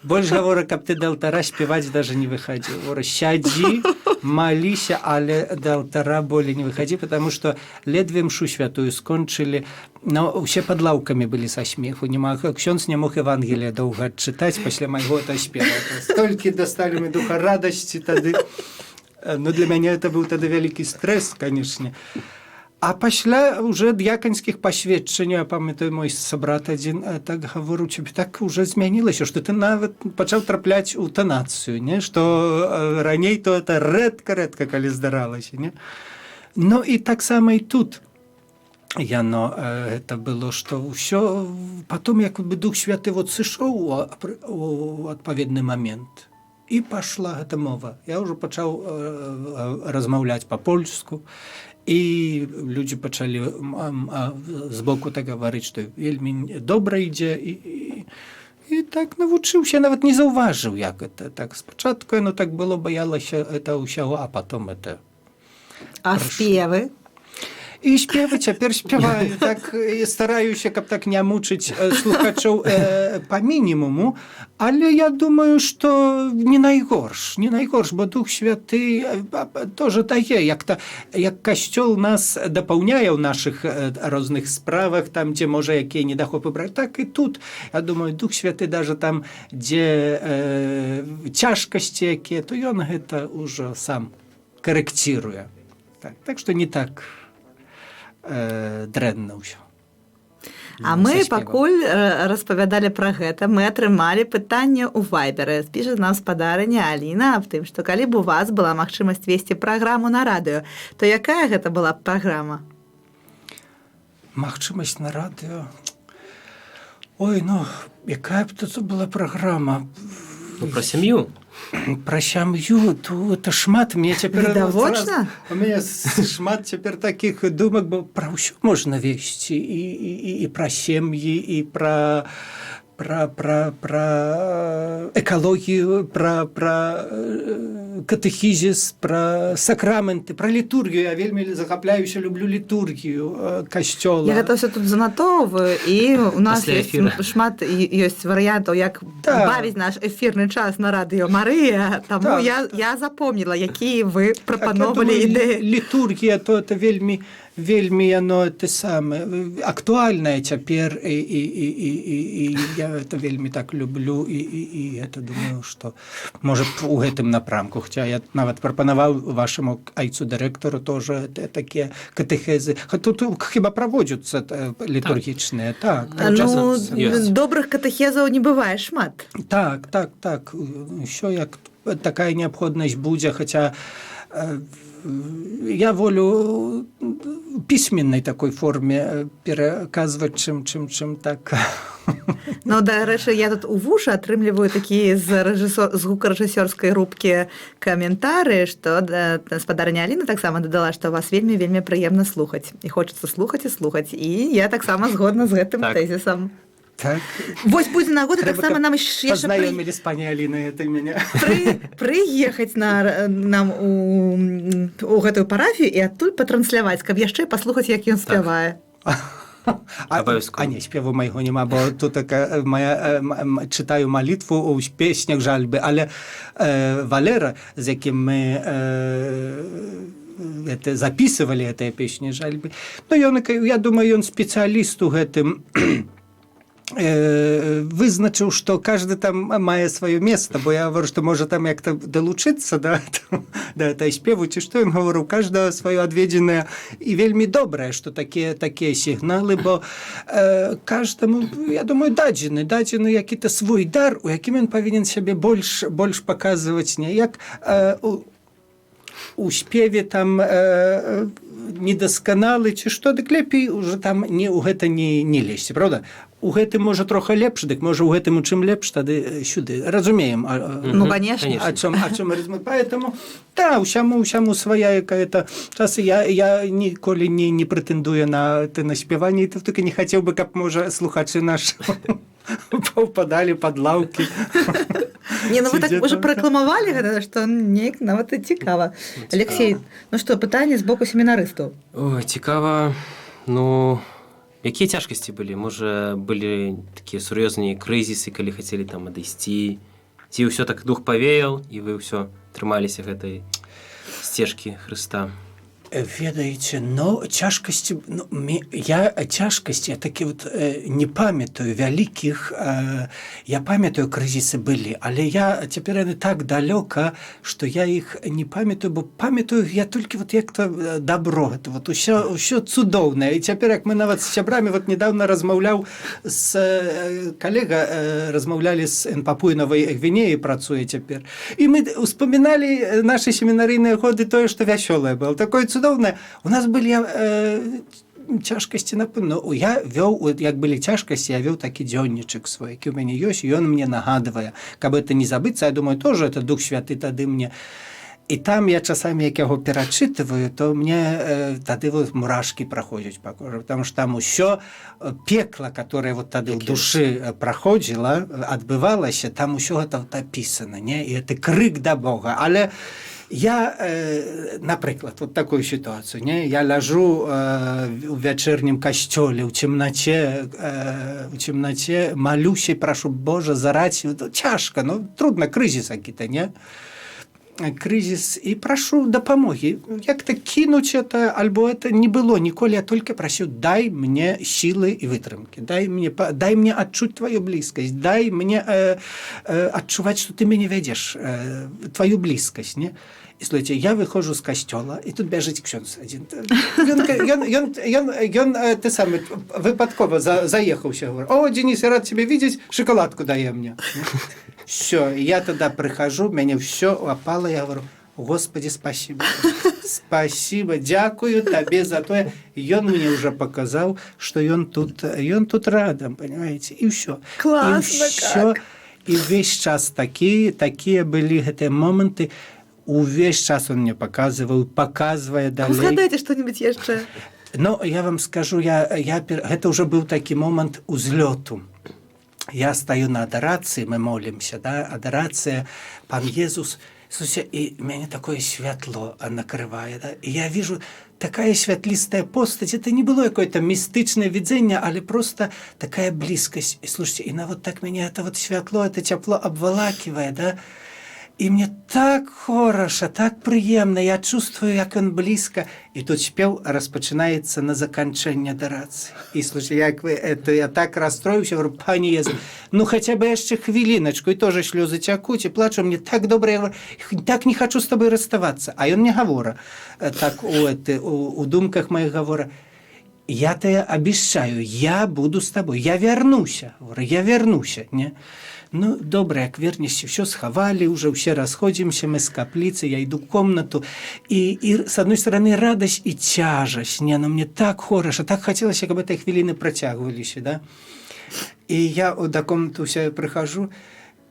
гаворыў, каб ты да алтара спеваць даже не выхадзіў. Говорю, сядзі, маліся, але да алтара болей не выхадзі, потому што ледве мшу святую скончылі, но ўсе пад лаўкамі былі са смеху. Ксёндз не мог Евангелія доўга адчытаць пасля майго спева. Столькі дасталі мы духа радасці тады. Ну, для мяне это быў тады вялікі стрэс, канешне. А пасля уже д'яканскіх пасведчанняў, памятаю, мой сабрат адзін так гаворыў, цябе так уже змянілася, што ты нават пачаў трапляць у танацыю, не? Што раней то это рэдка-рэдка, калі здаралася, не? Ну і таксама і тут. Яно это было, што ўсё потом як бы Дух Святы вот сышоў у адпаведны момент і пашла гэта мова. Я ўжо пачаў размаўляць па-польску, і людзі пачалі з боку так гаварыць, што вельмі добра ідзе, і так навучыўся, нават не заўважыў, як это. Так спачатку яно так было, баялася это ўсяго, а потом это. А спевы? І спевы цяпер спяваю, так стараюся, каб так не мучыць слухачоў па мінімуму, але я думаю, што не найгорш, бо Дух Святы тоже дае, як касцёл нас дапаўняе ў нашых розных справах, там, дзе можа якія недахопы браць, так і тут, я думаю, Дух Святы даже там, дзе цяжкасці якія, то ён гэта ўжо сам карэкціруе. Так што не так дрэнна ўсё. А мы пакуль распавядалі пра гэта, мы атрымалі пытанне ў вайберы. Піша нам спадарыня Аліна аб тым, што калі б у вас была магчымасць весці праграму на радыё, то якая гэта была б праграма? Магчымасць на радыё? Ой, ну, якая б тут была праграма? Ну, пра сям'ю. Пра сям'ю, то это шмат. Мне цяпер відавочна? У мяне шмат цяпер такіх думак, бо пра ўсё можна весці, і пра сем'і, і пра экалогію, пра катэхізіс, пра сакраменты, пра літургію. Я вельмі захапляюся, люблю літургію касцёла. Я гэта ўсё тут занатоўваю, і у нас шмат ёсць варыянтаў, як бавіць наш эфірны час на радыё Марыя, таму я запомніла, якія вы прапановалі ідэі. Літургія, то это вельмі яно те саме актуальнае цяпер, і я это вельмі так люблю, і это думаю, што можа у гэтым напрамку, хаця я нават прапанаваў вашаму айцу-дырэктару тоже такія катэхезы. Тут хіба праводзяцца літургічныя, так. Ну, добрых катэхезаў не бывае шмат. Так. Усё як такая неабходнасць будзе, хаця я волю письменной такой форме переказывать, чем так. Ну, дарэчы, я тут у вушы атрымліваю такія з гукарэжысёрскай рубкі каментары, што гаспадарня Аліна таксама дадала, што вас вельмі прыемна слухаць. І хочацца слухаць і слухаць. І я таксама згодна з гэтым тэзісам. Так. Вось будзе нагода, таксама нам яшчэ познайомілі з пані Алінай, это мяне. Прыехаць нам у гэтую парафію і адтуль патрансляваць, каб яшчэ паслухаць, як ён спявае. А не, спеву майго няма, бо тут читаю молитву у песнях жальби, але Валера, з яким ми записывали этой песни жальби, ну, я думаю, он специалист у гэтым, вызначыў, што каждый там мае сваё место, бо я говорю, што можа там як-то далучыцца да этой спеву, ці што ён говорыў, каждого сваё адведзенае і вельмі добрае, што такія сігналы, бо каждаму, я думаю, дадзены які-то свой дар, у якім ён павінен сябе больш паказваць, не як у спеве там недасканалы, ці што, дык лепей уже там у гэта не лезці, правда? У гэтым можа трохи лепш, дык можа у гэтым у чым лепш, тады сюды. Разумеем. Ну, конечно. О чым размовляем. Поэтому, да, усяму своя якая-то часы. Я ніколі не претендую на спяванне, і тільки не хотів би, каб, може, слухачі наші попадали під лавки. Не, ну вы так уже прорекламовали гэта, што неяк нават і цікава. Алексей, ну што, пытанне з боку семінарыстаў? Ой, цікава. Ну, якія цяжкасці былі? Можа, былі такія сур'ёзныя крызісы, калі хацелі там адысці? Ці ўсё так дух павеял, і вы ўсё трымаліся гэтай сцежкі Хрыста? Ведаеце, но цяжкасці, я такі вот не памятаю вялікіх, я памятаю, крызісы былі, але я цяпер яны так далёка, што я іх не памятаю, бо памятаю я толькі вот як-то добро, это вот усё цудоўнае. І цяпер, як мы нават з сябрамі, вот недавно размаўляў з калега, размаўлялі з Папуі-Новай Гвінеі, працуе цяпер. І мы успаміналі нашы семінарыйныя годы тое, што вясёлае было. Такое цудоўнае. У нас былі цяжкасці, напэўна. Я вёў, як былі цяжкасці, я вёў такі дзённічак свой, які ў мяне ёсць, і ён мне нагадвае. Каб это не забыцца, я думаю, тоже это Дух Святы тады мне. І там я часамі, як яго перачытываю, то мне тады вот мурашкі праходзяць па кожы, потому что там усё пекла, которое вот тады ў душы праходзіла, адбывалася, там усё гэта вот опісана, не? І это крык да Бога. Але я, напрыклад, вот такую ситуацию, не? Я ляжу у вячэрнім касцёле, у цемнаце, малюся і прашу Божа зарадзь, цяжка, ну, трудно, крызіс які-то, не? Крызіс, і прашу дапамогі. Як-то кінуць это, альбо это не было ніколі, я толькі прасіў, дай мне сілы і вытрымкі, дай мне адчуць твою блізкасць, дай мне адчуваць, што ты мяне вядзеш, твою блізкасць, не? І слухайте, я выходжу з касцёла, і тут бяжыць ксёндз адзін. Ён ты самы выпадкова заехаўся, говорю, о, Денис, я рад тебе видеть, шоколадку дае мне. Все, я тогда прихожу, мяне все опало, я говорю, Господи, спасибо. Спасибо, дзякую табе за тое. Ён мне уже показал, что ён тут рядом, понимаете, и все. Классно, как. И весь час такие были гэтыя моменты. Увесь час он мне показывае далей. Узгадайте что-нибудь яшчэ. Ну, я вам скажу, гэта уже был такі момент узлёту. Я стою на адарацыі, мы молимся, да, адарацыя, Пан Езус, слушай, и меня такое святло накрывает, да, и я вижу такая святлистая постать, это не было какое-то мистичное видение, але просто такая близкость, и слушайте, и на вот так меня это вот святло, это тепло обволакивает, да, и мне так хорошо, так приемно, я чувствую, як он близко. И тут спев распочинається на заканчення адарації. І, слушай, як ви, это, я так расстроюся, говорю, пані Єзу, ну хотя бы ще хвилиночку, и тоже слезы текут, и плачу, мне так добре, я говорю, так не хочу с тобой расставаться. А он мне говорит, так у думках моих говорит, я тебе обещаю, я буду с тобой, я вернуся. Говорю, я вернуся, не? Ну, добре, як вернешься, все сховали, уже все расходимся, мы с каплицы, я иду в комнату, и с одной стороны радость и тяжесть, не, но мне так хорошо, так хотелось, чтобы эти хвилины протягивались, да? И я до комнаты все прихожу,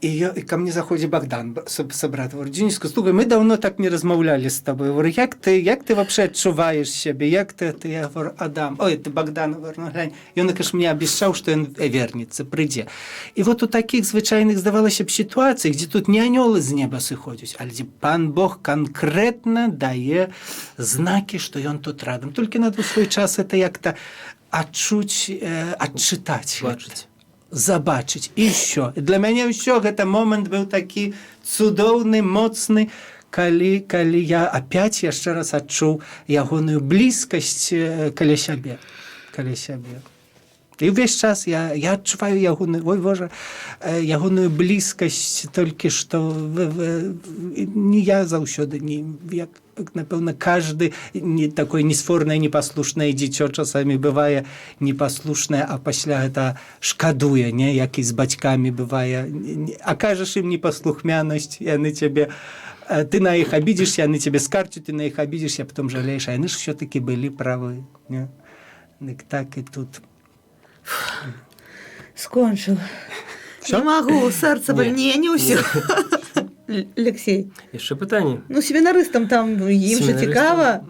и ко мне заходит Богдан, собрат, говорит, Дениско, слухай, мы давно так не размовляли с тобой. Говорю, як ти вообще відчуваєш себе? Як ти? Я говорю, Адам, ой, ти Богдан, говорю, ну глянь. І він, каже, мені обіцяв, що він вернеться, прийде. І от у таких звичайних, здавалося б, ситуаціях, де тут не ангели з неба сиходять, але де пан Бог конкретно дає знаки, що він тут рядом. Тільки треба в свій час це як-то відчути, відчитати. Бачыць. Забачыць і що для мяне ўсё гэта момант быў такі цудоўны моцны калі я опять яшчэ раз адчуў ягоную блізкасць каля сябе і ўвесь час я адчуваю ягоную ой Божа ягоную блізкасць толькі што не я заўсёды не як напэўна каждый такое несфорнае непаслушнае дзіцё часамі бывае непаслушнае а пасля гэта шкадуе не як і з бацькамі бывае акажаш ім непаслухмянасць яны цябе ты на іх абідзішся яны цябе скарцяць ты на іх абідзішся потом жалееш а яны ж все-таки былі правы не так і тут Скончил. Всё? Не могу, сердце больнее, не усё. Алексей, Яшчэ пытанне. ну семінарыстам там ім же Семінарыстам- цікава.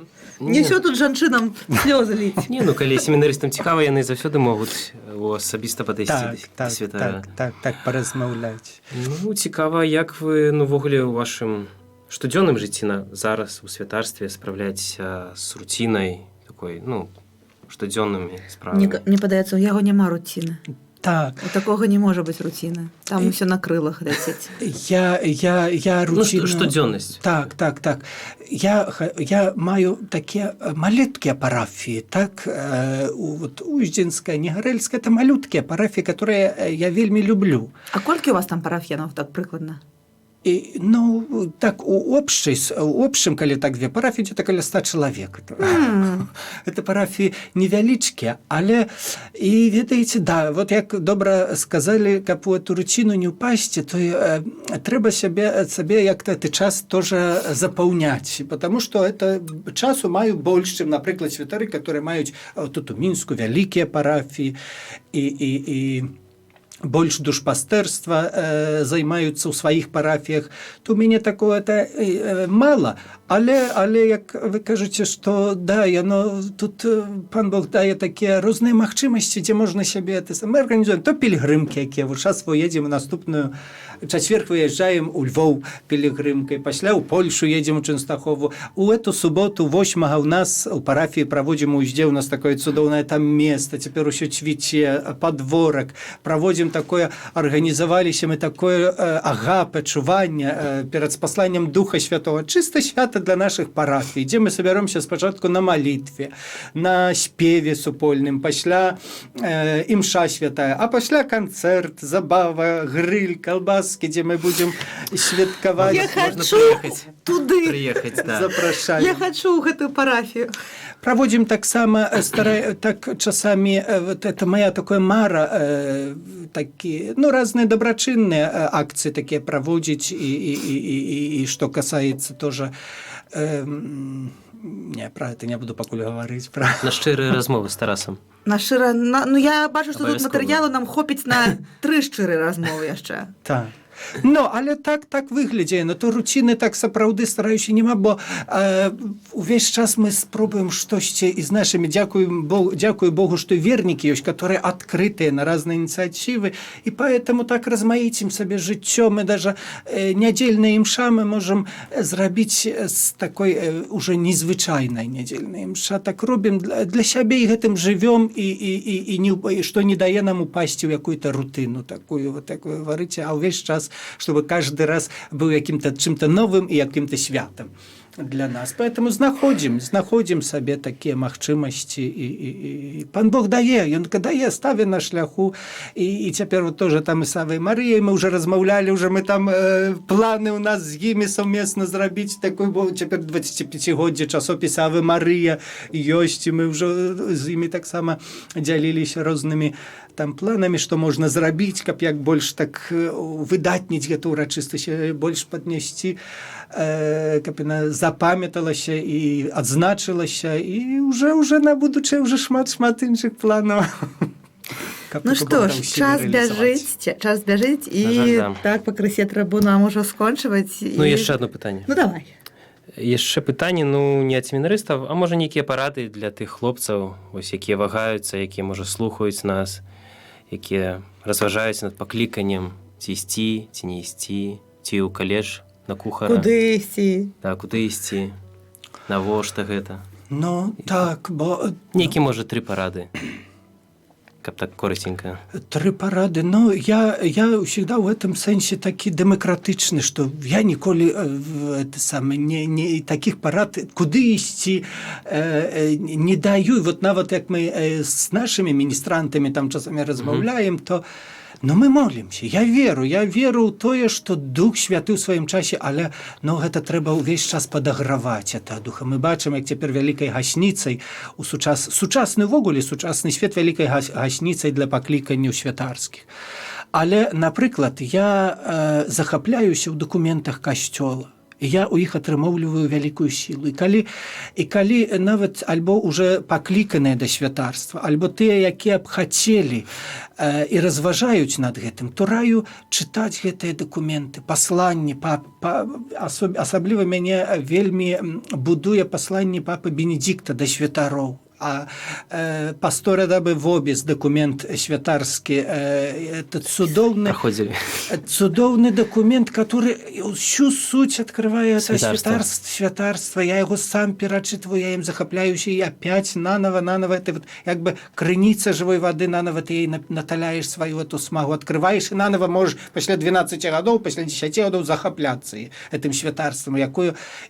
Не Не. все тут жанчынам слёзы лить. Не, ну калі семінарыстам цікава, яны заўсёды могуць асабіста падысці да так, святара. так паразмаўляць Ну, цікава, як вы увогуле ў вашым штодзённым жыцці зараз у святарстве спраўляецеся з руцінай такой, ну, штодзённымі справамі. Мне падаецца, у яго няма руціны. так У такога не можа быць руціны. Там усё на крылах ляцець. я Ну, руціну... штодзённасць. Так. Я маю такія маленькія парафіі, так, вот Уздзенская, Негарэльская, это малюткія парафіі, которые я вельмі люблю. А колькі у вас там парафіянаў так прыкладна? І, ну, так, у общым, калі так две парафіі, это каля 100 чалавек. Это парафіі невялічкія, але, і ведаеце, да, вот як добра сказалі, каб у эту руціну не ўпасці, то трэба сабе як-то ты час тоже запаўняць, потому что это часу маю больш, чым, напрыклад, святары, которые маюць тут у Мінску вялікія парафіі і больш душпастэрства займаюцца ў сваіх парафіях, то у мяне такое-то мала, але як вы кажаце, што да, яно тут пан Бог дае такія розныя магчымасці, дзе можна сябе мы арганізуем то пілігрымкі, якія вот час поедзем у наступную чацвер выязджаем у Львоў пілігрымкай, пасля ў Польшу едзем у Чэнстахову. У эту суботу 8-га у нас у парафіі праводзім у Уздзе, у нас такое цудоўнае там место, цяпер усё цвіце, падворак, праводзім такое, арганізаваліся мы такое агапе, чуванне перад спасланнем Духа Святого, чыста свята для наших парафій, дзе мы сабяромся спачатку на малітве, на спеве супольным, пасля імша святая, а пасля канцэрт, забава, грыль, калбаски, дзе мы будзем святкаваць. Я хочу туды. Прыехаць, да. Запрашаем. Я хочу ў гэтую парафію. Праводзім таксама так часамі вот это моя такая мара такі ну разныя дабрачынныя акцыі такія праводзіць і што касаецца тоже не про это не буду пакуль гаварыць пра На шчырыя размовы з Тарасам. Ну я бачу, што тут Абавязкова. матэрыялу нам хопіць на 3 шчырыя размовы яшчэ. так. Ну, але так выглядзе, на то руціны так сапраўды стараюся нема, бо увесь час мы спробуем штосьці і з нашымі, дзякую Богу, што вернікі ёсць, которые адкрытыя на разныя ініцыятывы, і поэтому так размаіцім сабе жыццё, мы даже нядзельныя імша мы можам зрабіць з такой уже незвычайнай нядзельнай імша, так робім для сябе і гэтым жывём і што не дае нам упасці ў якую-то рутыну такую, вот такую варыце, а ўвесь час чтобы каждый раз был каким-то чем-то новым и каким-то святым. для нас. Поэтому знаходзім сабе такія магчымасці і пан Бог дае, ён дае, ставе на шляху і цяпер вот тоже там і Савай Марыяй мы уже размаўлялі, уже мы там планы у нас з імі сумесна зрабіць такой, бо цяпер 25годдзе часопіс Авы Марыя ёсць, і мы ўжо з імі таксама дзяліліся рознымі там планамі, што можна зрабіць, каб як больш так выдатніць гэту ўрачыстасць, больш паднясці, каб яна запамяталася і адзначылася, і уже на будучае уже шмат іншых планаў. Ну што ж, час бяжыць, і жаль, да. так пакрысе трэба нам ужо скончваць. Ну, яшчэ одно пытанне. Ну, давай. Яшчэ пытанне, ну, не ад семінарыстаў, а можа, нейкія парады для тых хлопцаў, ось, якія вагаюцца, якія, можа, слухаюць нас, якія разважаюць над пакліканнем, ці ісці, ці не ісці, ці ў каледж на кухара. Куды ісці? Так, куды ісці? Навошта гэта? Ну, так, бо... Нейкі, можа, 3 парады. Каб так коротенько. 3 парады. Ну, я всегда в этом сенсе такі дэмакратычны, што я ніколі не такіх парад, куды ісці, не даю. Вот нават як мы з нашими міністрантамі там часамі размаўляем, то но мы молімся. Я веру ў тое, што Дух Святы ў сваім часе, але гэта трэба ўвесь час падаграваць это духа. Мы бачым, як цяпер вялікай гасніцай у сучасны ўвогуле, сучасны свет вялікай гасніцай для пакліканняў святарскіх. Але, напрыклад, я захапляюся ў дакументах касцёла. Я ў іх атрымоўліваю вялікую сілу. І калі нават альбо уже пакліканыя да святарства, альбо тыя, якія б хацелі і разважаюць над гэтым, то раю чытаць гэтыя дакументы, пасланні, асабліва мяне вельмі будуе пасланні папы Бенедикта да святароў. А пастора дабы в обез документ святарский, это цудоўны документ, который всю суть открывает святарство. Я его сам перачитываю, я им захапляюся, и опять наново, это вот как бы крыница живой воды, наново ты ей наталяешь свою эту смагу, открываешь, и наново можешь после 12 годов, после 10 годов захапляться этим святарством.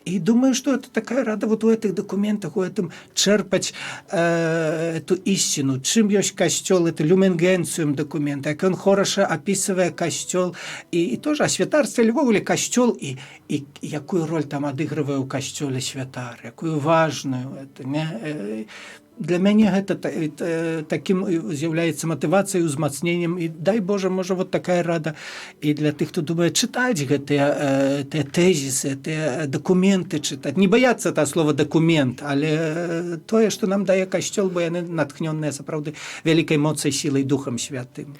И думаю, что это такая рада вот у этих документах, у этом черпать эту истину. Чым ёсць касцёл, это люменгенциум документ, як он хорошо описывае касцёл, и тоже о святарстве Львове касцёл, и якую роль там адыгрывае ў касцёле святар, якую важную. Это, не? Для мяне гэта таким з'яўляецца матывацыяй, узмацненнем, і дай Боже, можа вот такая рада і для тых, хто думае чытаць гэтыя тэзісы, гэтыя дакументы чытаць. Не баяцца это слова дакумент, але тое, што нам дае касцёл, бо яны натхнёныя сапраўды вялікай моцай, сілай, Духам Святым.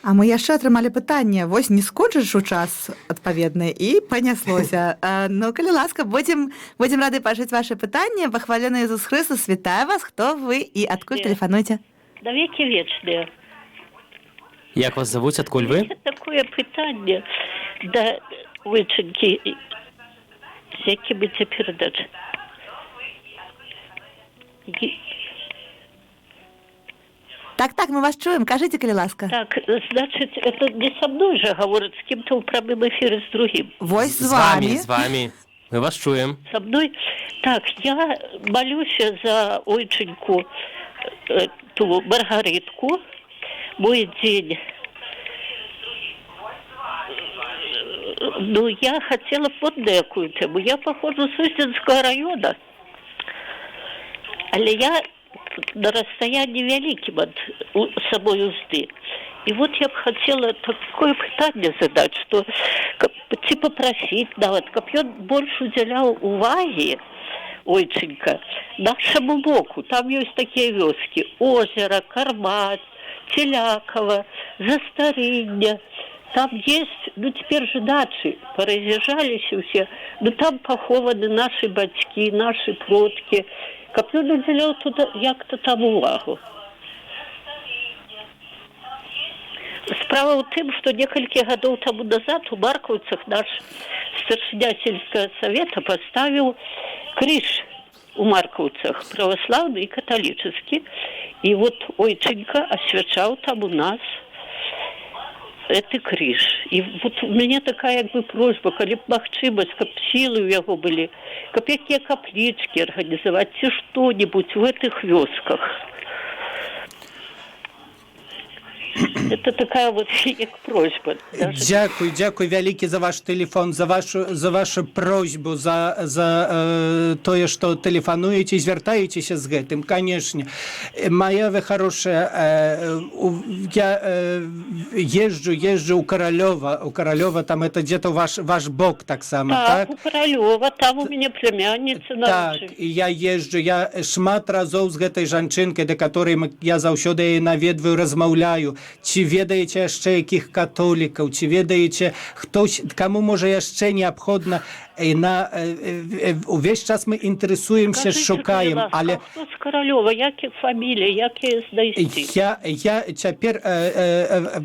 А мы яшчэ атрымалі пытанне. Вось не скончыш у час адпаведны і паняслося. Ну, калі ласка, будзем рады пачуць ваше пытанне. Пахвалены Ісус Христос, вітаю вас. Хто вы і адкуль тэлефануеце? Да векі вечныя. Як вас завуць, адкуль вы? Такое пытанне да вычынкі, з якім мы цяпер даць. Так, мы вас чуем. Кажите, коли ласка. Так, значит, это не со мной же говорят, с кем-то в прямом эфире с другим. Вось с вами. С вами. Мы вас чуем. Со мной. Так, я молюсь за ойченьку, ту Маргаритку. Мой день. Ну, я хотела вот некую тему. Я похожу с Устинского района. Але я на расстоянии великим от самой Узды. И вот я бы хотела такое питание задать, что типа попросить, вот, как он больше уделял уваги, ойченька, нашему боку. Там есть такие вёски: озеро, Кармат, Теляково, Застарыння. Там есть, ну теперь же дачи поразъезжались все, но там похованы наши батьки, наши продки. Как он уделял туда як-то там увагу. Справа ў тым, што некалькі гадоў таму назад у Маркаўцах наш старшыня сельскага савета паставіў крыж у Маркаўцах, праваслаўны і каталічыскі. І вот ойченька асвячаў там у нас гэты крыж. І вот у мяне такая як бы просьба, калі б магчымасць, каб сілы ў яго былі, каб якія каплічкі арганізаваць ці што-небудзь у гэтых вёсках. Это такая вот як просьба. Дзякуй вялікі за ваш телефон, за вашу просьбу, за тое, што тэлефануеце, звяртаецеся з гэтым, канешне. Моя вы хорошая, я езжу ў Каралёва. У Каралёва там это где-то ваш бок таксама, так? Так, у Каралёва, там у мяне племянніца Так, і я езжу, я шмат разоў з гэтай жанчынкай, да которой я заўсёды яе наведваю, размаўляю. Ці ведаеце яшчэ якіх католікаў, ці ведаеце хтось, каму можа яшчэ неабходна, увесь час мы інтарэсуемся, шукаем, але хто з Каралёва, які фаміліі, які знайсці? Я цяпер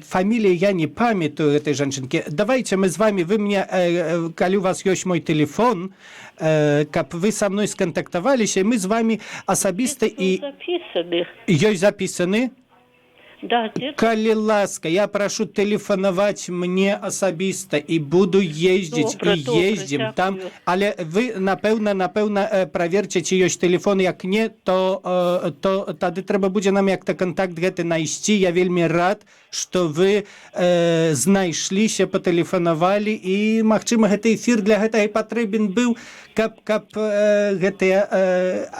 фаміліі я не памятаю гэтай жанчынкі. Давайте мы з вами, вы мне, калі у вас ёсць мой телефон, каб вы са мной скантактаваліся, мы з вами асабіста і ёсць запісаны. Да, калі ласка, я прашу тэлефанаваць мне асабіста і буду ездзіць і ездзім там, але вы напэўна праверце, ці ёсць тэлефон, як не, то тады трэба будзе нам як-то кантакт гэты найсці. Я вельмі рад, што вы знайшліся, патэлефанавалі, і магчыма гэты эфір для гэтага патрэбен быў, каб гэтыя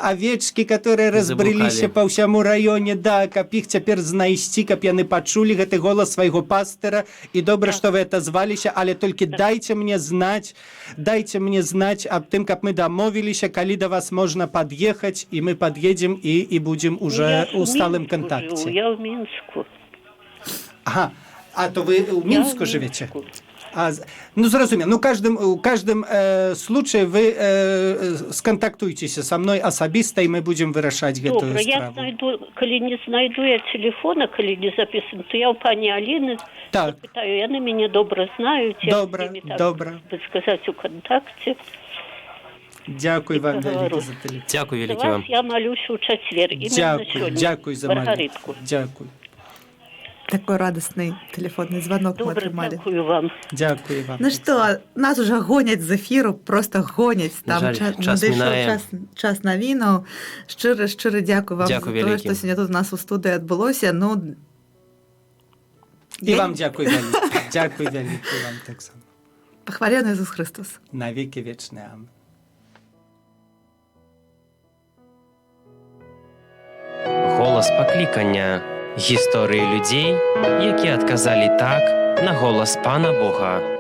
авечкі, которые разбрыліся па ўсяму раёне, да, каб іх цяпер знайсці, каб яны пачулі гэты голас свайго пастыра. І добра, што вы атазваліся, але толькі дайце мне знаць аб тым, каб мы дамовіліся, калі да вас можна пад'ехаць, і мы пад'едзем і будзем уже ў сталым кантакце. Я ў Мінску. Ага, а то вы ў Мінску жывеце? Ну, зразумеў. Ну, у каждым случае вы сконтактуйцеся со мной асабіста, і мы будем вырашаць гэтую справу. Я знайду, калі не знайду я телефона, калі не записан, то я у пані Аліны запытаю. Яны мяне добра знаюць. Добра. Так сказаць, у контакце. Дзякуй вам вялікі за телефон. Дзякуй вялікі вам. Я малюся ў чацвер. Дзякуй за малютку. Дзякуй. Такой радостный телефонный звонок мы отрымали. Дякую вам. Дякую вам. Ну что, нас уже гонять з эфіру, просто гонять. Там час минає. Час навіну. Щиро дякую вам Дякую за те, що сьогодні тут у нас у студії відбулося. Ну, і вам дякую вялікі. Дякую вялікі вам так само. Похвалений Ісус Христос. Навіки вічне. Амин. Голас паклікання. Гісторыі людзей, якія адказалі так на голас Пана Бога.